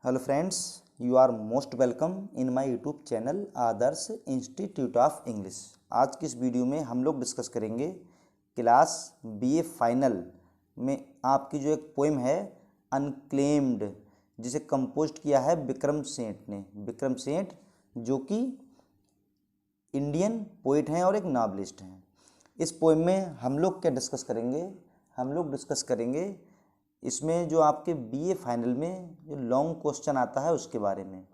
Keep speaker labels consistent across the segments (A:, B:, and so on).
A: Hello friends, you are most welcome in my YouTube channel Adarsh Institute of English. आज की इस video में हम लोग डिस्कस करेंगे क्लास बीए फाइनल में आपकी जो एक पोएम है अनक्लेम्ड, जिसे कंपोज किया है विक्रम सेठ ने। विक्रम सेठ जो कि इंडियन पोइट हैं और एक नॉवलिस्ट हैं। इस पोएम में हम लोग क्या डिस्कस करेंगे? हम लोग डिस्कस करेंगे इसमें जो आपके बीए फाइनल में जो लॉन्ग क्वेश्चन आता है उसके बारे में।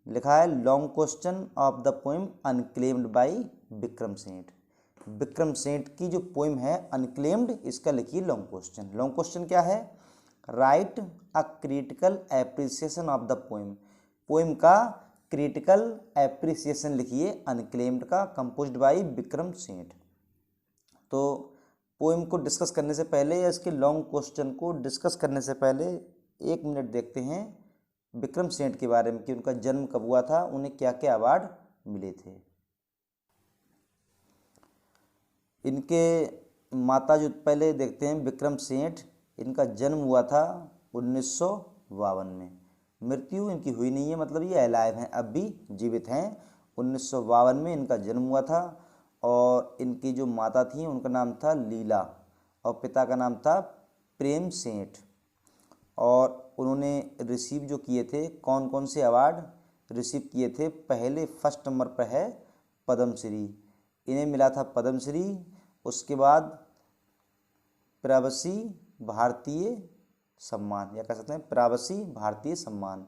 A: लिखा है long question of the poem unclaimed by Vikram Seth. Vikram सेठ की जो पोएम है अनक्लेम्ड, इसका लिखिए लॉन्ग क्वेश्चन। लॉन्ग क्वेश्चन क्या है? Right a critical appreciation of the poem. Poem का क्रिटिकल एप्रिसिएशन लिखिए अनक्लेम्ड का, कंपोज्ड बाय विक्रम सेठ। तो पोएम को डिस्कस करने से पहले या इसके लॉन्ग क्वेश्चन को डिस्कस करने से पहले 1 मिनट देखते हैं विक्रम सेठ के बारे में कि उनका जन्म कब हुआ था, उन्हें क्या क्या अवार्ड मिले थे। इनके माता जो पहले देखते हैं विक्रम सेठ, इनका जन्म हुआ था 1952 में। मृत्यु इनकी हुई नहीं है, मतलब ये अलाइव हैं, अब भी जीवित हैं। 1952 में इनका जन्म हुआ था और इनकी जो माता थी उनका नाम था लीला और पिता का नाम था प्रेम सेठ। और उन्होंने रिसीव जो किए थे, कौन कौन से अवार्ड रिसीव किए थे? पहले फर्स्ट नंबर पर है पद्मश्री, इन्हें मिला था पद्मश्री। उसके बाद प्रवासी भारतीय सम्मान, या कह सकते हैं प्रवासी भारतीय सम्मान,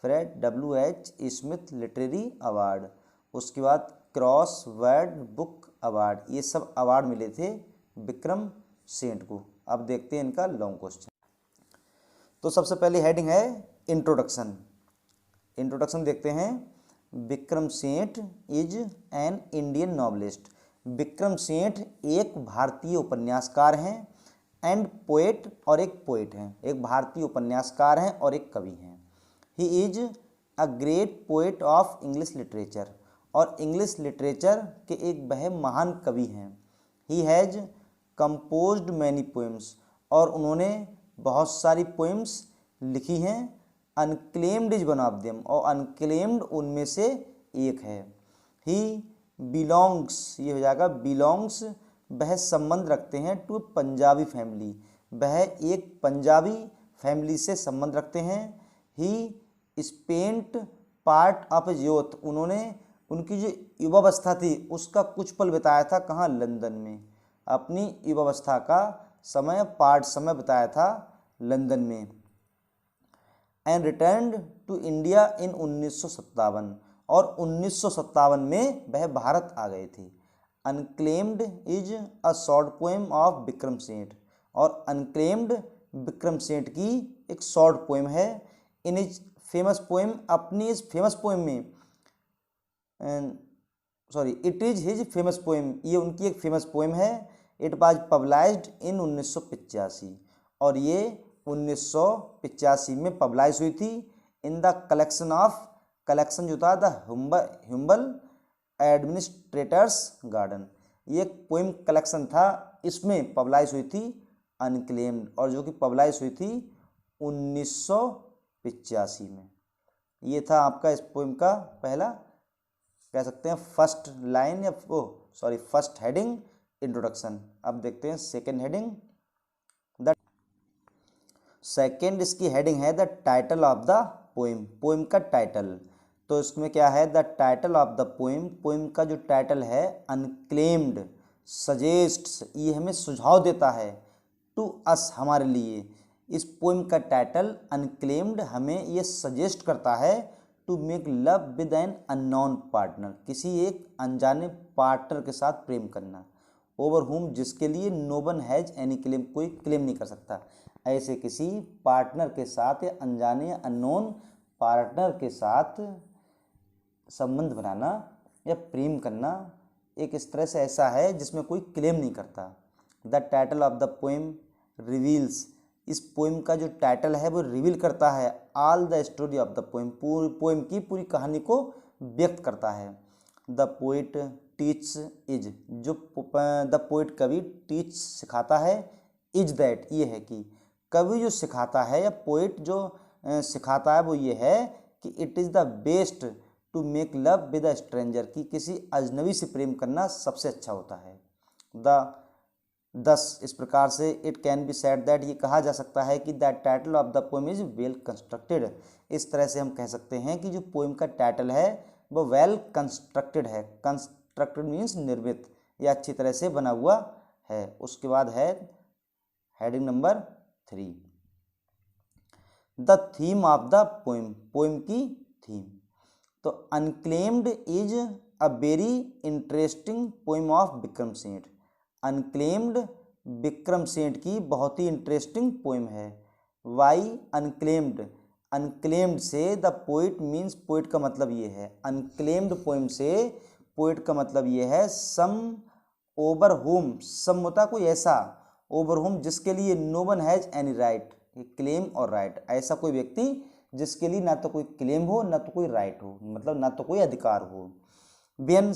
A: फिर WH स्मिथ लिटरेरी अवार्ड। उसके बाद क्रॉस वर्ड बुक अवार्ड। ये सब अवार्ड मिले थे विक्रम सेठ को। अब देखते हैं इनका लॉन्ग क्वेश्चन। तो सबसे पहले हेडिंग है इंट्रोडक्शन। इंट्रोडक्शन देखते हैं। Vikram Seth is an Indian novelist. Vikram Seth एक भारतीय उपन्यासकार हैं एंड पोएट, और एक पोएट हैं। एक भारतीय उपन्यासकार हैं और एक कवि हैं। He is a great poet of English literature, और इंग्लिश लिटरेचर के एक वह महान कवि हैं। He has composed many poems, और उन्होंने बहुत सारी पोएम्स लिखी हैं। Unclaimed is one of them, और अनक्लेम्ड उनमें से एक है। ही बिलोंग्स, ये हो जाएगा बिलोंग्स, वह संबंध रखते हैं टू पंजाबी फैमिली, वह एक पंजाबी फैमिली से संबंध रखते हैं। ही स्पेंट पार्ट ऑफ यूथ, उन्होंने उनकी जो युवावस्था थी उसका कुछ पल बिताया था कहाँ? लंदन में। अपनी युवावस्था का समय, पार्ट समय बिताया था लंदन में। And returned to India in 1957, और 1957 में वह भारत आ गए थे। Unclaimed is a short poem of Vikram Seth, और अनक्लेम्ड विक्रम सेठ की एक शॉर्ट पोएम है। इन इज फेमस पोएम, अपनी इस फेमस पोएम में it is his famous poem, ये उनकी एक फेमस पोएम है। इट वाज पब्लाइज्ड इन 1985, और ये 1985 में पब्लाइज हुई थी in the collection of, collection जो था द हम्बल एडमिनिस्ट्रेटर्स गार्डन। ये एक पोएम कलेक्शन था, इसमें पब्लाइज हुई थी अनक्लेम्ड, और जो कि पब्लाइज हुई थी 1985 में। ये था आपका इस पोएम का पहला, कह सकते हैं फर्स्ट लाइन, या फर्स्ट हेडिंग इंट्रोडक्शन। अब देखते हैं सेकंड हेडिंग। द सेकंड इसकी हेडिंग है the title of the poem, poem का टाइटल। तो इसमें क्या है? The title of the poem, poem का जो टाइटल है अनक्लेम्ड सजेस्ट्स, ये हमें सुझाव देता है, टू अस, हमारे लिए। इस पोएम का टाइटल अनक्लेम्ड हमें ये सजेस्ट करता है to make love with an unknown partner, किसी एक अनजाने पार्टनर के साथ प्रेम करना। ओवर हुम, जिसके लिए no one has any claim, कोई क्लेम नहीं कर सकता। ऐसे किसी पार्टनर के साथ, या अनजाने अननोन पार्टनर के साथ संबंध बनाना या प्रेम करना एक इस तरह से ऐसा है जिसमें कोई क्लेम नहीं करता। The title of the poem reveals, इस पोएम का जो टाइटल है वो रिवील करता है all the story of the poem, पूरी पोएम की पूरी कहानी को व्यक्त करता है। द पोइट टीच इज, जो द पोइट कवि टीच सिखाता है, इज दैट, ये है कि कवि जो सिखाता है, या पोइट जो सिखाता है वो ये है कि it is the best to make love with a stranger, कि किसी अजनबी से प्रेम करना सबसे अच्छा होता है। दस इस प्रकार से it can be said that, ये कहा जा सकता है कि that title of the poem is well constructed. इस तरह से हम कह सकते हैं कि जो पोएम का टाइटल है वो वेल कंस्ट्रक्टेड है। कंस्ट्रक्टेड मीन्स निर्मित या अच्छी तरह से बना हुआ है। उसके बाद है heading number 3, the theme of the poem, poem की थीम। तो unclaimed is a very interesting poem of Vikram सेठ। अनक्लेम्ड विक्रम सेठ की बहुत ही इंटरेस्टिंग पोएम है। वाई अनक्लेम्ड, अनक्लेम्ड से द पोइट मीन्स, पोइट का मतलब ये है, अनक्लेम्ड पोएम से पोइट का मतलब ये है सम ओवर होम, सम होता कोई ऐसा, ओवर होम जिसके लिए no one has any right, claim और राइट, ऐसा कोई व्यक्ति जिसके लिए ना तो कोई क्लेम हो ना तो कोई राइट हो, मतलब ना तो कोई अधिकार हो। व्हेन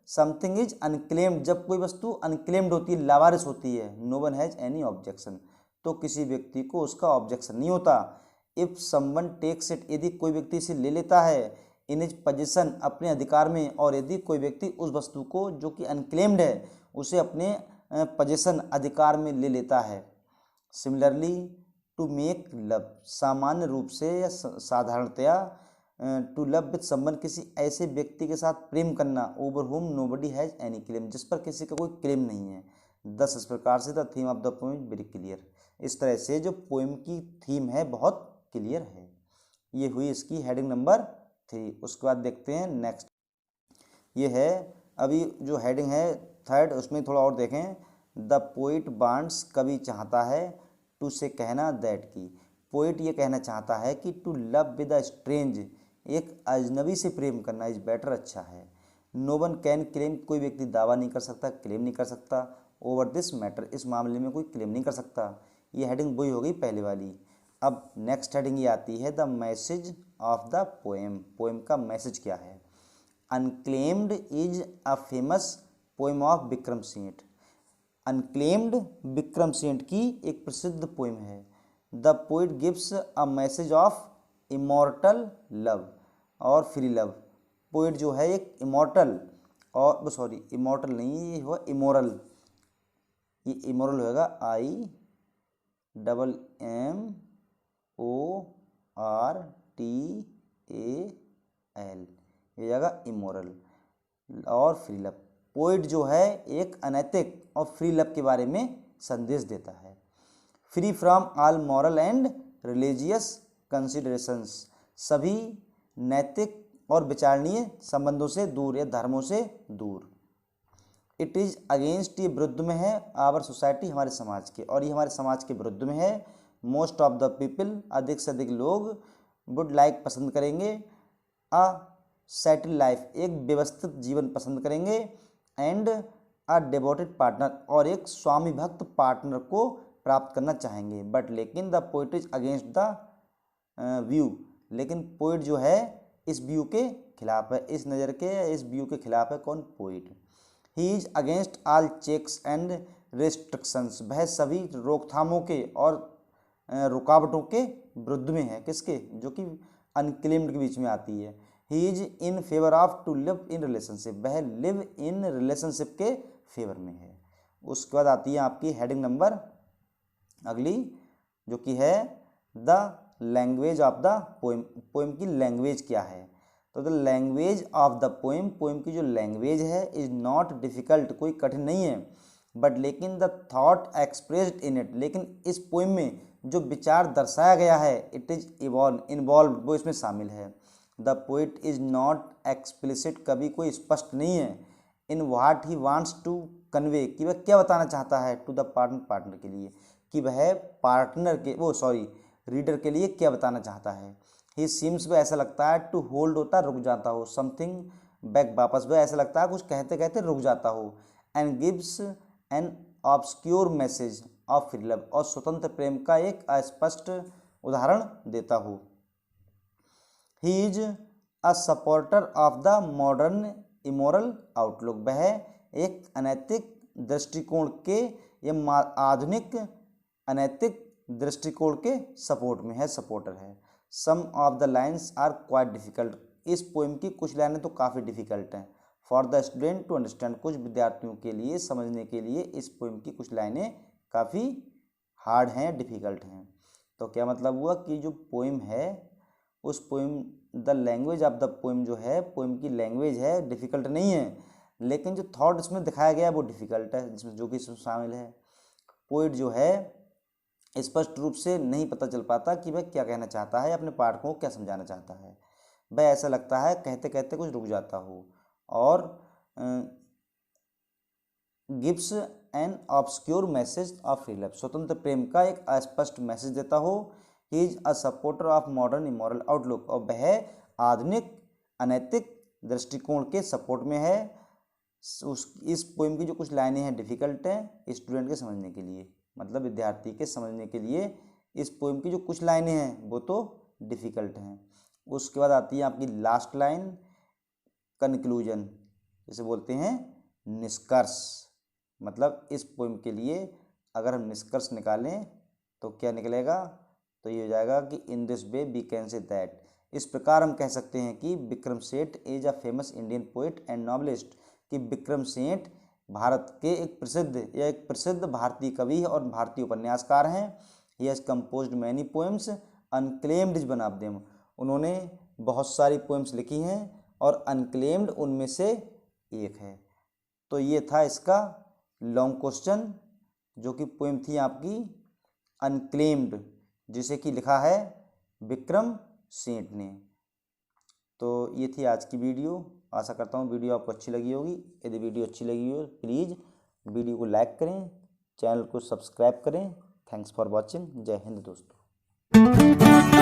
A: समथिंग इज अनक्लेम्ड, जब कोई वस्तु अनक्लेम्ड होती है, लावारिस होती है, no one has any objection, तो किसी व्यक्ति को उसका ऑब्जेक्शन नहीं होता। इफ समवन टेक्स इट, यदि कोई व्यक्ति इसे ले लेता है, इन इज पोजीशन, अपने अधिकार में, और यदि कोई व्यक्ति उस वस्तु को जो कि अनक्लेम्ड है उसे अपने पोजीशन, अधिकार में ले लेता है। सिमिलरली टू मेक लव, सामान्य रूप से या साधारणतया टू लव विद समवन, किसी ऐसे व्यक्ति के साथ प्रेम करना, over home nobody has any claim, जिस पर किसी का कोई क्लेम नहीं है। दस इस प्रकार से the theme of the poem very clear, इस तरह से जो पोएम की थीम है बहुत क्लियर है। ये हुई इसकी हेडिंग नंबर 3। उसके बाद देखते हैं नेक्स्ट, ये है अभी जो हेडिंग है थर्ड, उसमें थोड़ा और देखें। द पोइट वांट्स, कवि चाहता है, टू से कहना दैट की, पोइट ये कहना चाहता है कि to love with a strange, एक अजनबी से प्रेम करना, इज बेटर, अच्छा है। नो वन कैन क्लेम, कोई व्यक्ति दावा नहीं कर सकता, क्लेम नहीं कर सकता, ओवर दिस मैटर, इस मामले में कोई क्लेम नहीं कर सकता। ये हेडिंग वही हो गई पहले वाली। अब नेक्स्ट हेडिंग ये आती है the message of the poem, poem का मैसेज क्या है। Unclaimed is a famous poem of Vikram सेठ, अनक्लेम्ड विक्रम सेठ की एक प्रसिद्ध पोएम है। The poet gives a message of immortal love और फ्री लव, पोइट जो है एक इमॉर्टल और सॉरी इमॉर्टल नहीं, ये हुआ इमोरल, ये इमोरल होगा, IMMORTAL, ये जाएगा इमोरल और फ्री लव। पोइट जो है एक अनैतिक और फ्री लव के बारे में संदेश देता है। Free from all moral and religious considerations, सभी नैतिक और विचारणीय संबंधों से दूर या धर्मों से दूर। इट इज़ अगेंस्ट, ये विरुद्ध में है, आवर सोसाइटी, हमारे समाज के, और ये हमारे समाज के विरुद्ध में है। मोस्ट ऑफ द पीपल, अधिक से अधिक लोग, वुड लाइक, पसंद करेंगे, अ सेटल लाइफ, एक व्यवस्थित जीवन पसंद करेंगे, एंड अ डिवोटेड पार्टनर, और एक स्वामी भक्त पार्टनर को प्राप्त करना चाहेंगे। बट लेकिन the poet is against the view, लेकिन पोइट जो है इस व्यू के खिलाफ है, इस नज़र के, इस व्यू के खिलाफ है। कौन? Poet. He is against all checks and restrictions, वह सभी रोकथामों के और रुकावटों के विरुद्ध में है। किसके? जो कि अनक्लेम्ड के बीच में आती है। He is in favour of to live in relationship, वह लिव इन रिलेशनशिप के फेवर में है। उसके बाद आती है आपकी हेडिंग नंबर अगली, जो कि है the language of the poem, poem की लैंग्वेज क्या है। तो the language of the poem, poem की जो लैंग्वेज है, इज नॉट डिफ़िकल्ट, कोई कठिन नहीं है, बट लेकिन the thought expressed in it, लेकिन इस पोएम में जो विचार दर्शाया गया है, इट इज इन्वॉल्व, वो इसमें शामिल है। The poet is not explicit, कभी कोई स्पष्ट नहीं है, in what he wants to convey, कि वह क्या बताना चाहता है, टू द पार्टनर के लिए, कि वह पार्टनर के रीडर के लिए क्या बताना चाहता है। ही सीम्स, वह ऐसा लगता है, टू होल्ड होता रुक जाता हो, समथिंग बैक वापस, वह ऐसा लगता है कुछ कहते कहते रुक जाता हो। And gives an obscure message of free love, और स्वतंत्र प्रेम का एक अस्पष्ट उदाहरण देता हो। He is a supporter of the modern immoral outlook, वह एक अनैतिक दृष्टिकोण के या आधुनिक अनैतिक दृष्टिकोण के सपोर्ट में है, सपोर्टर है। Some of the lines are quite difficult, इस पोएम की कुछ लाइनें तो काफ़ी डिफिकल्ट हैं। For the student to understand, कुछ विद्यार्थियों के लिए समझने के लिए इस पोएम की कुछ लाइनें काफ़ी हार्ड हैं, डिफ़िकल्ट हैं। तो क्या मतलब हुआ कि जो पोएम है उस poem, the language of the poem जो है, पोएम की लैंग्वेज है डिफ़िकल्ट नहीं है, लेकिन जो थॉट इसमें दिखाया गया है वो डिफ़िकल्ट है, जिसमें जो कि इसमें शामिल है। पोइट जो है स्पष्ट रूप से नहीं पता चल पाता कि वह क्या कहना चाहता है, अपने पाठकों को क्या समझाना चाहता है। वह ऐसा लगता है कहते कहते कुछ रुक जाता हो और gives an obscure message of free love, स्वतंत्र प्रेम का एक अस्पष्ट मैसेज देता हो। He is a supporter of modern immoral outlook, और वह आधुनिक अनैतिक दृष्टिकोण के सपोर्ट में है। इस पोएम की जो कुछ लाइनें हैं डिफ़िकल्ट हैं स्टूडेंट के समझने के लिए, मतलब विद्यार्थी के समझने के लिए इस पोएम की जो कुछ लाइनें हैं वो तो डिफ़िकल्ट हैं। उसके बाद आती है आपकी लास्ट लाइन, कंक्लूजन, जिसे बोलते हैं निष्कर्ष। मतलब इस पोएम के लिए अगर हम निष्कर्ष निकालें तो क्या निकलेगा, तो ये हो जाएगा कि in this way we can say that, इस प्रकार हम कह सकते हैं कि Vikram Seth is a famous Indian poet and novelist, कि विक्रम सेठ भारत के एक प्रसिद्ध भारतीय कवि और भारतीय उपन्यासकार हैं। He has composed many poems, unclaimed is one of them, उन्होंने बहुत सारी पोएम्स लिखी हैं और अनक्लेम्ड उनमें से एक है। तो ये था इसका लॉन्ग क्वेश्चन, जो कि पोएम थी आपकी अनक्लेम्ड, जिसे कि लिखा है विक्रम सेठ ने। तो ये थी आज की वीडियो। आशा करता हूँ वीडियो आपको अच्छी लगी होगी। यदि वीडियो अच्छी लगी हो प्लीज़ वीडियो को लाइक करें, चैनल को सब्सक्राइब करें। Thanks for watching. जय हिंद दोस्तों।